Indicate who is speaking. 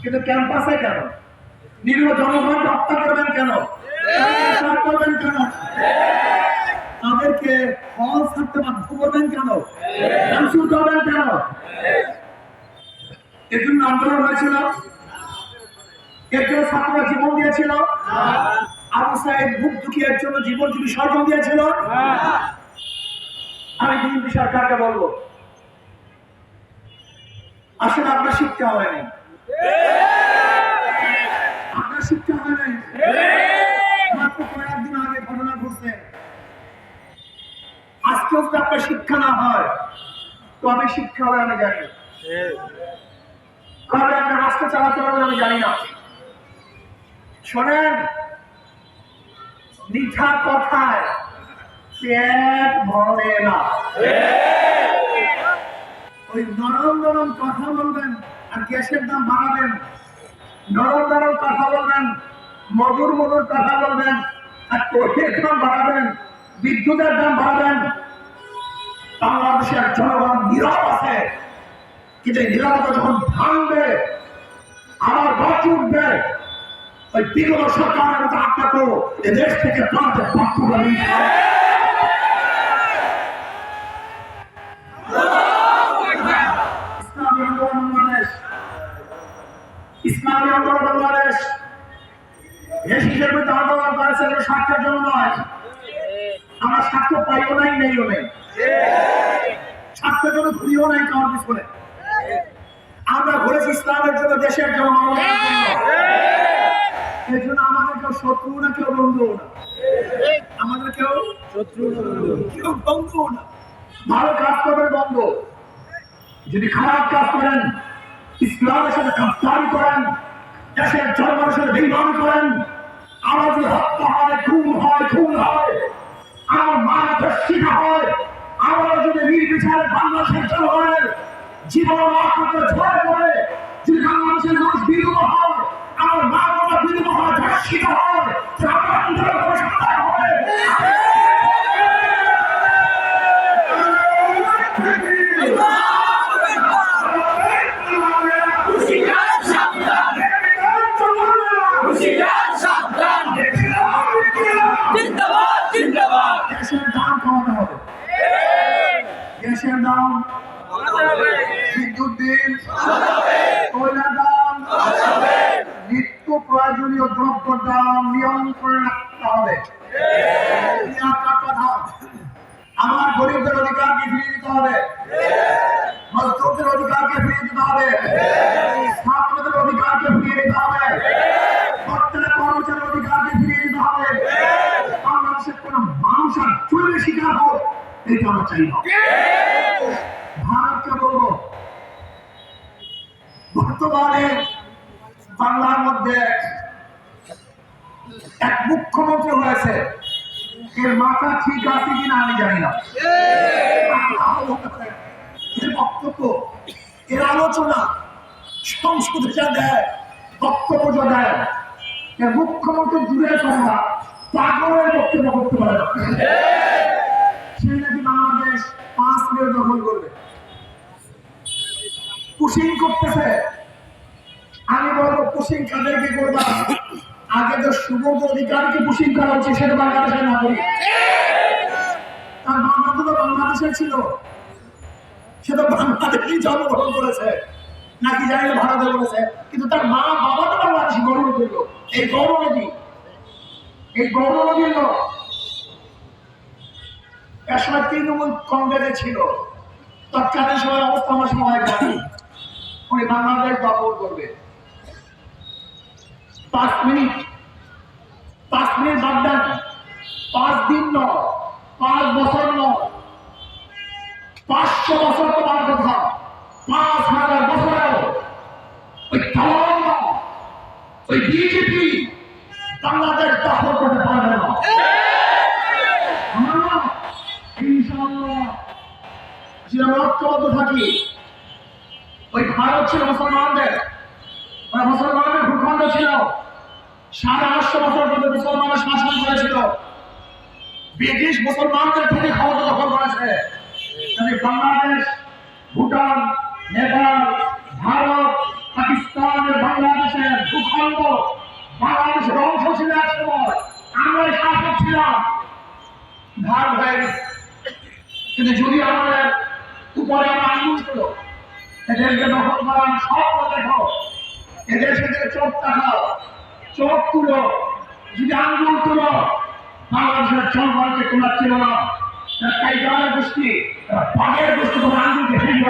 Speaker 1: কিন্তু ক্যাম্পাসে কেন? নিরীহ জনগণ হত্যা করবেন কেন? করবেন কেন? তাদেরকে হল ছাড়তে বাধ্য করবেন কেন? ক্যান্সেল করবেন কেন? এর জন্য আন্দোলন হয়েছিল, এর জন্য ছাত্ররা জীবন দিয়েছিল, আবু সাইদ বুক দুঃখের জন্য জীবন বিসর্জন দিয়েছিল। আমি বিএনপি সরকারকে বলবো, আসলে আপনার শিক্ষা হয়নি, আপনার শিক্ষা হয় নাই। মাত্র কয়েকদিন আগে ঘটনা ঘটছে, আজকেও যদি আপনার শিক্ষা না হয় তবে শিক্ষা হবে আমি জানি, কবে আপনার রাস্তা চালাতে হবে আমি জানি না। শোনেন, মিঠা কথায় পেট ভরে না। ওই নরম নরম কথা বলবেন আর গ্যাসের দাম বাড়াবেন, নরম নরম কথা বলবেন, মধুর মধুর কথা বলবেন আর তেলের দাম বাড়াবেন, বিদ্যুতের দাম বাড়াবেন। বাংলাদেশের জনগণ নীরব আছে, কিন্তু এই নীরবতা যখন ভাঙবে আবার গর্জে উঠবে, ওই বিগত সরকারের মতো আপনাকেও এদেশ থেকে প্রান্তে পক্ষ করি। ইসলামী আন্দোলন বাংলাদেশ দেশ হিসেবে আন্দোলন করেছে স্বার্থের জন্য নয়। আমরা স্বার্থ পাইও নাই, নেইও নেই, স্বার্থের জন্য ঘুরিও নাই কারোর পিছনে। আমরা ঘুরেছি ইসলামের জন্য, দেশের জন্য। এই জন্য আমাদের কেউ শত্রু না, কেউ বন্ধু না, আমাদের কেউ শত্রু কেউ বন্ধু না। ভালো কাজ করবেন বন্ধ, যদি খারাপ কাজ করেন, ইসলামের সাথে গাদ্দারি করেন, দেশের জনগণের সাথে বেইমানি করেন, আমার যদি হত্যা হয়, খুন হয়, আমার মা ধর্ষিত হয়, আমরা যদি নির্বিচারে বাংলাদেশের জনগণের জীবন আত্মকে ঝরে পড়ে, যদি বাংলাদেশের মানুষ বিধবা হয়, আমার মা বাবা বিধবা হয়, ধর্ষিত হয়, আমরা আন্দোলন করে সন্তান হবে। গ্যাসের দাম কমাতে হবে, গ্যাসের দাম, বিদ্যুৎ বিল, কয়লার দাম, নিত্য প্রয়োজনীয় দ্রব্যের দাম নিয়ন্ত্রণে রাখতে হবে। কথা, আমার গরিবদের অধিকারকে ফিরিয়ে দিতে হবে, মজদুরদের অধিকারকে ফিরিয়ে দিতে হবে, ছাত্রদের অধিকারকে ফিরিয়ে দিতে হবে, কর্মচারীর অধিকারকে ফিরিয়ে দিতে হবে। বাংলাদেশের কোন মানুষ আর চুরির শিকার হোক, এটা আমরা চাই না। ভারতকে বলবো, বর্তমানে বাংলার মধ্যে এক মুখ্যমন্ত্রী হয়েছে, এর মাথা ঠিক আছে কিনা আমি জানি না। এর বক্তব্য, এর আলোচনা সংসদে যা দেয়, বক্তব্য যা দেয়, এর মুখ্যমন্ত্রী দূরের কথা পাগলের বক্তব্য করতে পারে না। সে নাকি বাংলাদেশ 5 মিনিট দখল করবে, পুশিং করতেছে। আমি বলবো পুশিং কাদেরকে করবা? আগে তো সুবোধ অধিকারকে পুশিং করা উচিত, সেটা বাংলাদেশের নাগরিক। তার বাবা তো বাংলাদেশের ছিল, সে তো বাংলাদেশেই জন্মগ্রহণ করেছে, নাকি জানি না ভারতে করেছে, কিন্তু তার মা বাবা তো বাংলাদেশি। গৌরব দিল, এই গৌরব কি? এই গৌরব দিল। এর সময় তৃণমূল কংগ্রেসে ছিল, তৎকালীন সময় অবস্থা আমার সময় জানি, উনি বাংলাদেশ দখল করবে। 5 মিনিট বাদ দেন, 5 দিন নয়, 5 বছর নয়, 500 বছর তোমার কথা, 5000 বছরেও ওই তাওয়াক্কা, ওই বিজেপি বাংলাদেশ দখল করতে পারবে না। ইনশাআল্লাহ যে ঐক্যবদ্ধ থাকি। ওই ভারত ছিল মুসলমানদের, মুসলমানদের ভূখণ্ড ছিল, 850 বছর পর্যন্ত মুসলমানের শাসন করেছিল। ব্রিটিশ মুসলমানদের থেকে ক্ষমতা দখল করেছে। বাংলাদেশ, ভুটান, নেপাল, ভারত, পাকিস্তান, বাংলাদেশ ছন্দ বাংলাদেশের অংশ ছিল এক সময়, আমরা শাসক ছিলাম, ভাগ হয়ে গেছে। কিন্তু যদি আমাদের উপরে আমরা আঙ্গুল ছিল, এদেরকে দখল করার স্বপ্ন দেখো, এদের সাথে চোখ তাকাও, চোখ তুলো, যদি আঙ্গুল তুলো, বাংলাদেশের জনগণকে তোমরা ছিল না, তাই দলের গোষ্ঠী, পাগের গোষ্ঠী তোমার আঙ্গুলকে ফেলবে।